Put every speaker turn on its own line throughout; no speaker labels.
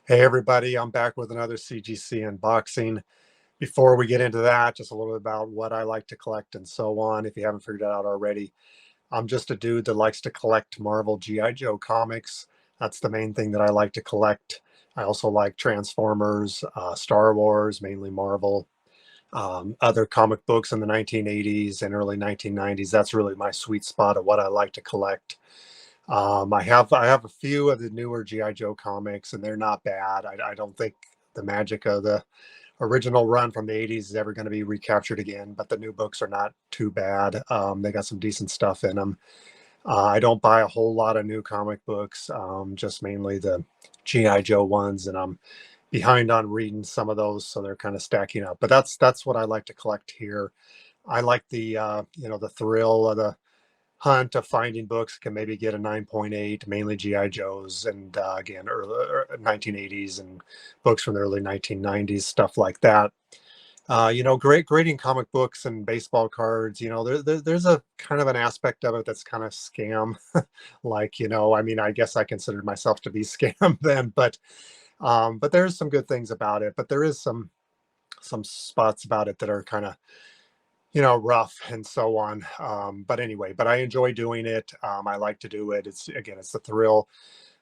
Hey everybody, I'm back with another CGC unboxing. Before we get into that, just a little bit about what I like to collect and so on. If you haven't figured it out already, I'm just a dude that likes to collect Marvel G.I. Joe comics. That's the main thing that I like to collect. I also like Transformers, Star Wars, mainly Marvel, other comic books in the 1980s and early 1990s. That's really my sweet spot of what I like to collect. I have a few of the newer GI Joe comics, and they're not bad. I don't think the magic of the original run from the 80s is ever going to be recaptured again, but the new books are not too bad. They got some decent stuff in them. I don't buy a whole lot of new comic books, just mainly the GI Joe ones, and I'm behind on reading some of those, so they're kind of stacking up. But that's what I like to collect here. I like the the thrill of the hunt of finding books. Can maybe get a 9.8, mainly GI Joes, and again early 1980s and books from the early 1990s, stuff like that. Great grading comic books and baseball cards. There's a kind of an aspect of it that's kind of scam. Like, I mean, I guess I considered myself to be scam then, but there's some good things about it. But there is some spots about it that are kind of rough and so on. But anyway, but I enjoy doing it. I like to do it. It's the thrill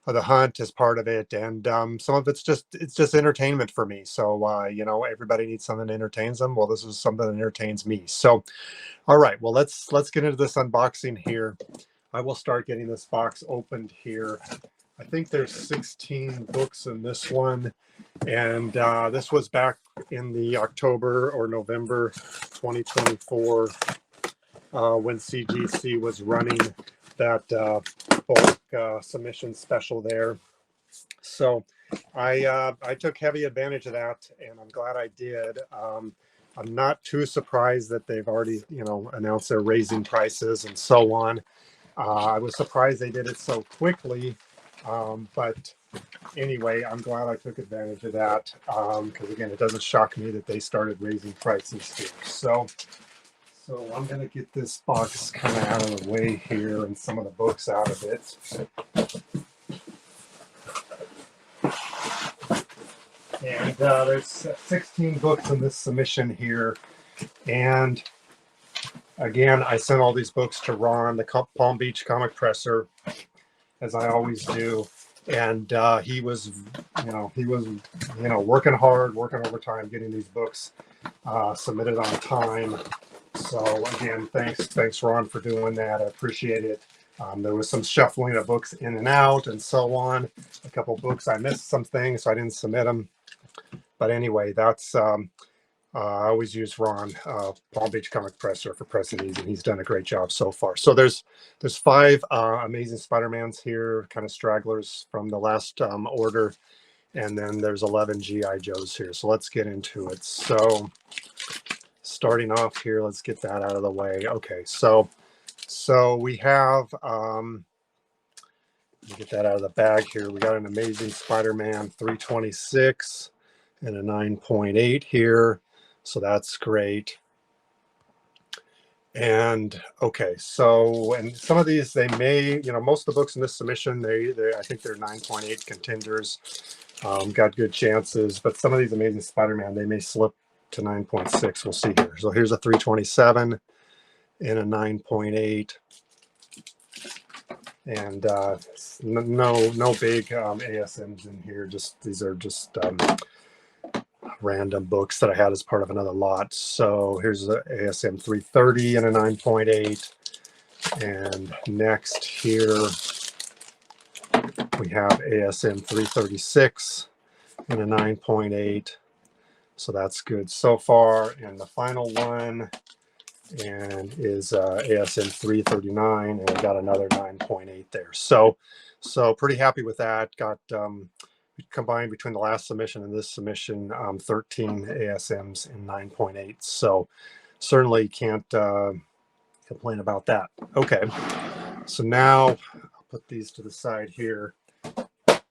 of the hunt is part of it, and some of it's just entertainment for me. So everybody needs something that entertains them. Well, this is something that entertains me. So, all right, well let's get into this unboxing here. I will start getting this box opened here. I think there's 16 books in this one, and this was back in the October or November 2024 when CGC was running that bulk submission special there. So I took heavy advantage of that, and I'm glad I did. I'm not too surprised that they've already announced they're raising prices and so on. I was surprised they did it so quickly, but anyway, I'm glad I took advantage of that, because again, it doesn't shock me that they started raising prices here. So I'm going to get this box kind of out of the way here and some of the books out of it. And there's 16 books in this submission here. And again, I sent all these books to Ron, the Palm Beach comic presser, as I always do. And he was working hard, working overtime, getting these books submitted on time. So again, thanks Ron for doing that. I appreciate it. There was some shuffling of books in and out and so on. A couple books I missed some things, so I didn't submit them. But anyway, that's I always use Ron, Palm Beach Comic Presser, for pressing these, and he's done a great job so far. So there's 5 Amazing Spider-Mans here, kind of stragglers from the last order, and then there's 11 GI Joes here. So let's get into it. So starting off here, let's get that out of the way. Okay, so we have get that out of the bag here. We got an Amazing Spider-Man 326 and a 9.8 here. So that's great. And okay, so, and some of these, they may, most of the books in this submission, they I think they're 9.8 contenders, got good chances, but some of these Amazing Spider-Man, they may slip to 9.6. We'll see here. So here's a 327 and a 9.8. And no big ASMs in here. These are just random books that I had as part of another lot. So here's a ASM 330 and a 9.8. And next here we have ASM 336 and a 9.8. So that's good so far. And the final one is ASM 339, and I got another 9.8 there. So pretty happy with that. Got combined between the last submission and this submission, 13 ASMs and 9.8. So certainly can't complain about that. Okay, so now I'll put these to the side here,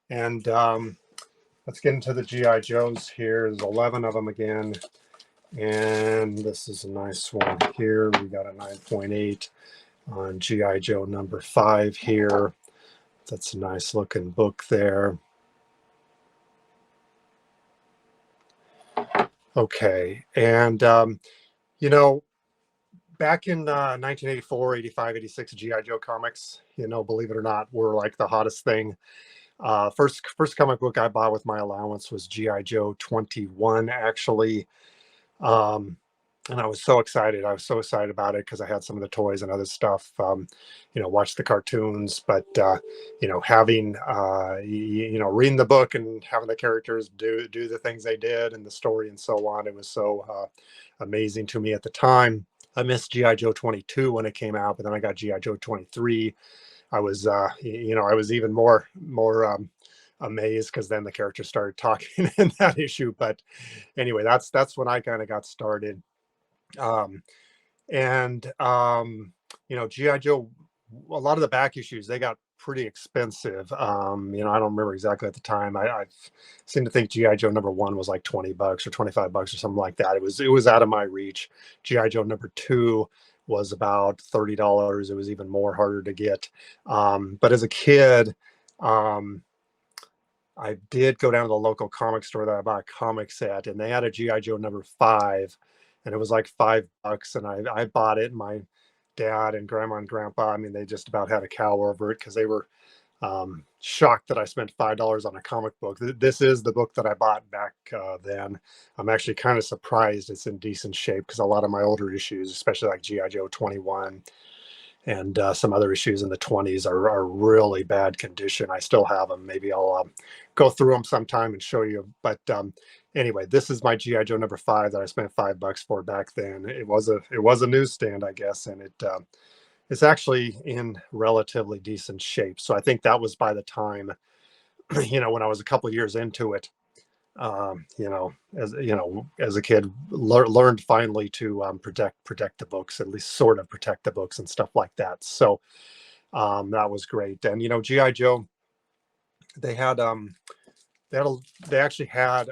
and let's get into the GI Joes here. There's 11 of them again. And this is a nice one here. We got a 9.8 on GI Joe number 5 here. That's a nice looking book there. Okay. And, you know, back in 1984, 85, 86, GI Joe comics, believe it or not, were like the hottest thing. First comic book I bought with my allowance was GI Joe 21, actually. Um, and I was so excited. I was so excited about it because I had some of the toys and other stuff. Watched the cartoons, but having reading the book and having the characters do the things they did and the story and so on, it was so amazing to me at the time. I missed GI Joe 22 when it came out, but then I got GI Joe 23. I was, I was even more amazed because then the characters started talking in that issue. But anyway, that's when I kind of got started. Um, and GI Joe, a lot of the back issues they got pretty expensive. I don't remember exactly at the time. I seem to think GI Joe #1 was like $20 or $25 or something like that. It was out of my reach. GI Joe #2 was about $30. It was even more harder to get. But as a kid, um, I did go down to the local comic store that I bought a comic set, and they had a GI Joe #5, and it was like $5, and I bought it. And my dad and grandma and grandpa, I mean, they just about had a cow over it because they were shocked that I spent $5 on a comic book. This is the book that I bought back then. I'm actually kind of surprised it's in decent shape because a lot of my older issues, especially like GI Joe 21 and some other issues in the 20s are really bad condition. I still have them. Maybe I'll go through them sometime and show you. But anyway, this is my GI Joe #5 that I spent $5 for back then. It was a newsstand, I guess, and it's actually in relatively decent shape. So I think that was by the time, when I was a couple years into it. As a kid, learned finally to protect the books, at least sort of protect the books and stuff like that. So that was great. And GI Joe, they had they had a, they actually had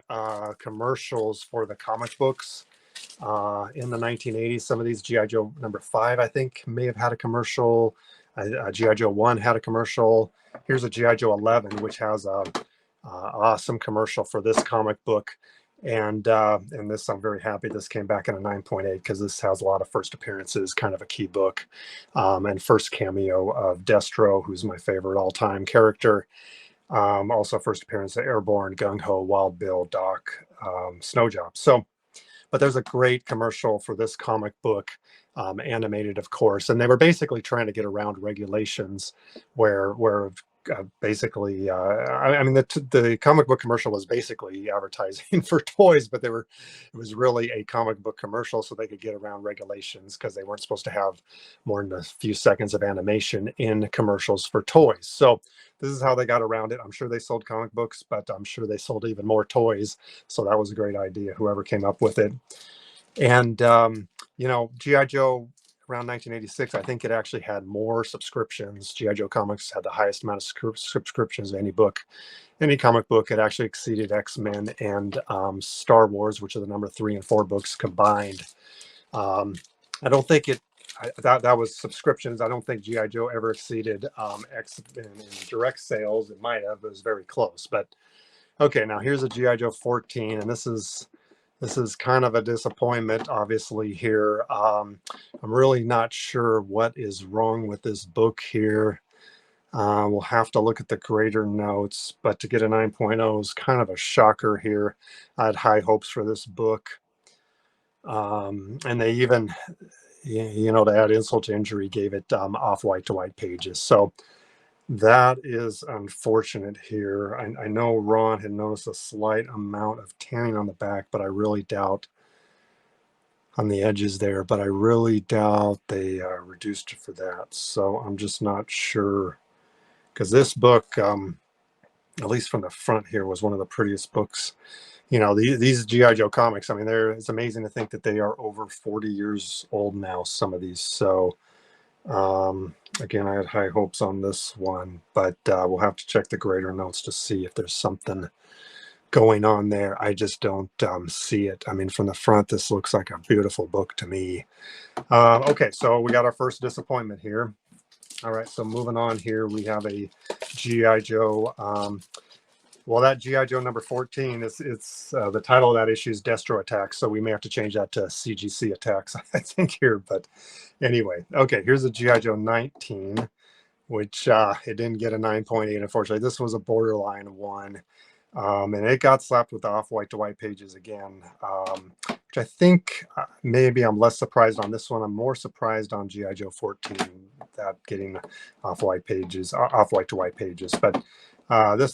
commercials for the comic books in the 1980s. Some of these GI Joe #5, I think, may have had a commercial. GI Joe 1 had a commercial. Here's a GI Joe 11, which has a awesome commercial for this comic book. And this, I'm very happy this came back in a 9.8 because this has a lot of first appearances, kind of a key book, and first cameo of Destro, who's my favorite all-time character. Also first appearance of Airborne, Gung Ho, Wild Bill, Doc, Snowjob. So, but there's a great commercial for this comic book, animated, of course, and they were basically trying to get around regulations where basically, I mean, the comic book commercial was basically advertising for toys, but it was really a comic book commercial so they could get around regulations because they weren't supposed to have more than a few seconds of animation in commercials for toys. So this is how they got around it. I'm sure they sold comic books, but I'm sure they sold even more toys. So that was a great idea, whoever came up with it. And GI Joe around 1986, I think it actually had more subscriptions. GI Joe Comics had the highest amount of subscriptions of any comic book. It actually exceeded X-Men and Star Wars, which are the #3 and 4 books combined. I don't think that was subscriptions. I don't think GI Joe ever exceeded X-Men in direct sales. It might have, but it was very close. But okay, now here's a GI Joe 14, and this is kind of a disappointment, obviously, here. I'm really not sure what is wrong with this book here. We'll have to look at the grader notes, but to get a 9.0 is kind of a shocker here. I had high hopes for this book. And they even, to add insult to injury, gave it off-white to white pages. So that is unfortunate here. I know Ron had noticed a slight amount of tanning on the back, but I really doubt on the edges there, but I really doubt they reduced it for that. So I'm just not sure, because this book, at least from the front here, was one of the prettiest books. These GI Joe comics, I mean, it's amazing to think that they are over 40 years old now, some of these. So again, I had high hopes on this one, but we'll have to check the grader notes to see if there's something going on there. I just don't see it. I mean, from the front, this looks like a beautiful book to me. Okay, so we got our first disappointment here. All right, so moving on here, we have a GI Joe Well, that GI Joe number 14 is it's the title of that issue is Destro Attacks, so we may have to change that to CGC Attacks, I think here. But anyway, okay, here's a GI Joe 19, which it didn't get a 9.8. Unfortunately, this was a borderline one, and it got slapped with the off-white to white pages again, which I think maybe I'm less surprised on this one. I'm more surprised on GI Joe 14 that getting off-white pages, off-white to white pages, but.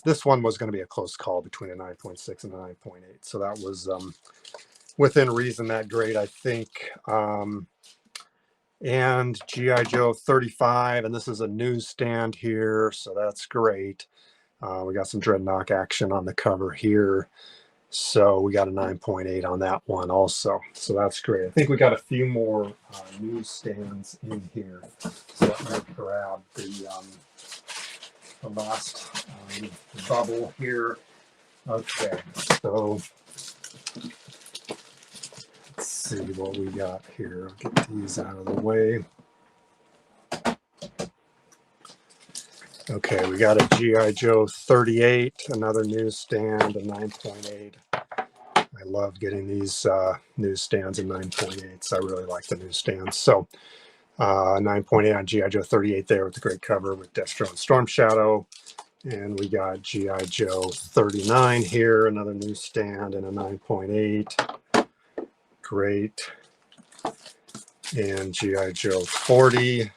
This one was going to be a close call between a 9.6 and a 9.8. So that was within reason that grade, I think. And GI Joe 35, and this is a newsstand here, so that's great. We got some Dreadnought action on the cover here. So we got a 9.8 on that one also. So that's great. I think we got a few more newsstands in here. So let me grab the last bubble here. Okay, so let's see what we got here. I'll get these out of the way. Okay, we got a GI Joe 38, another newsstand, a 9.8. I love getting these newsstands and 9.8s. I really like the newsstands. So 9.8 on GI Joe 38 there with the great cover with Destro and Storm Shadow. And we got GI Joe 39 here, another newsstand and a 9.8. Great. And GI Joe 40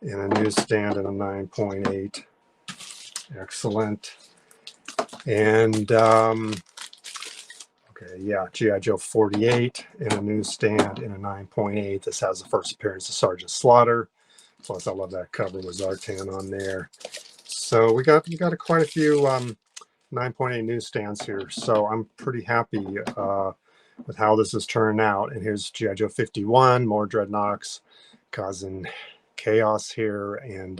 and a newsstand and a 9.8. Excellent. And okay, yeah, GI Joe 48 and a newsstand and a 9.8. This has the first appearance of Sergeant Slaughter. Plus, I love that cover with Zartan on there. So we got quite a few 9.8 newsstands here. So I'm pretty happy with how this has turned out. And here's GI Joe 51, more Dreadnoughts causing chaos here, and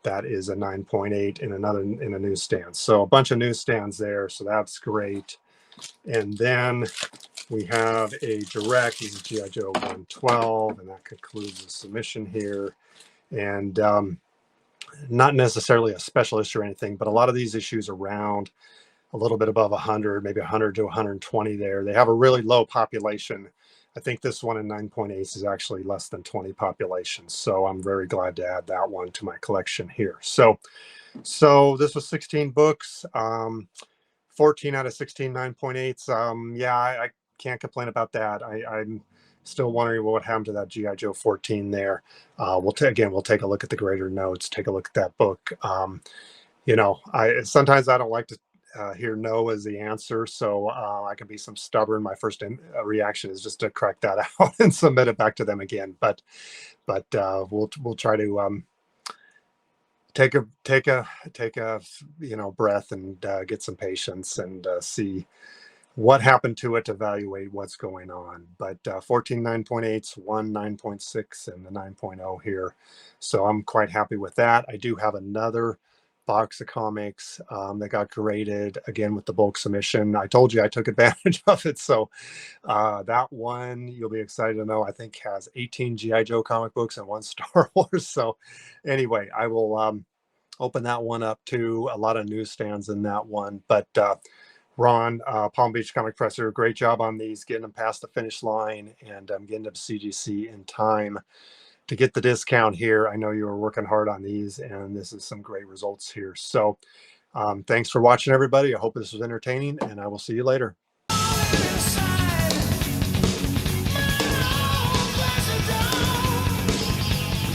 that is a 9.8 in a newsstand. So a bunch of newsstands there. So that's great. And then we have a direct. This is GI Joe 112, and that concludes the submission here. And not necessarily a special issue or anything, but a lot of these issues around a little bit above 100, maybe 100 to 120 there. They have a really low population. I think this one in 9.8 is actually less than 20 population. So I'm very glad to add that one to my collection here. So this was 16 books, 14 out of 16 9.8s. Yeah, I can't complain about that. I'm still wondering what happened to that GI Joe 14 there. We'll take a look at the greater notes, take a look at that book. You know, sometimes I don't like to hear no as the answer, so I can be some stubborn. My first reaction is just to correct that out and submit it back to them again. But we'll try to take a breath and get some patience and see what happened to it to evaluate what's going on. But 14 9.8s, 1 9.6, and the 9.0 here. So I'm quite happy with that. I do have another box of comics that got graded again with the bulk submission. I told you I took advantage of it. So that one, you'll be excited to know, I think has 18 GI Joe comic books and 1 Star Wars. So anyway, I will open that one up too. A lot of newsstands in that one. But Ron, Palm Beach Comic Presser, great job on these, getting them past the finish line, and getting them to CGC in time to get the discount here. I know you were working hard on these, and this is some great results here. So thanks for watching, everybody. I hope this was entertaining, and I will see you later.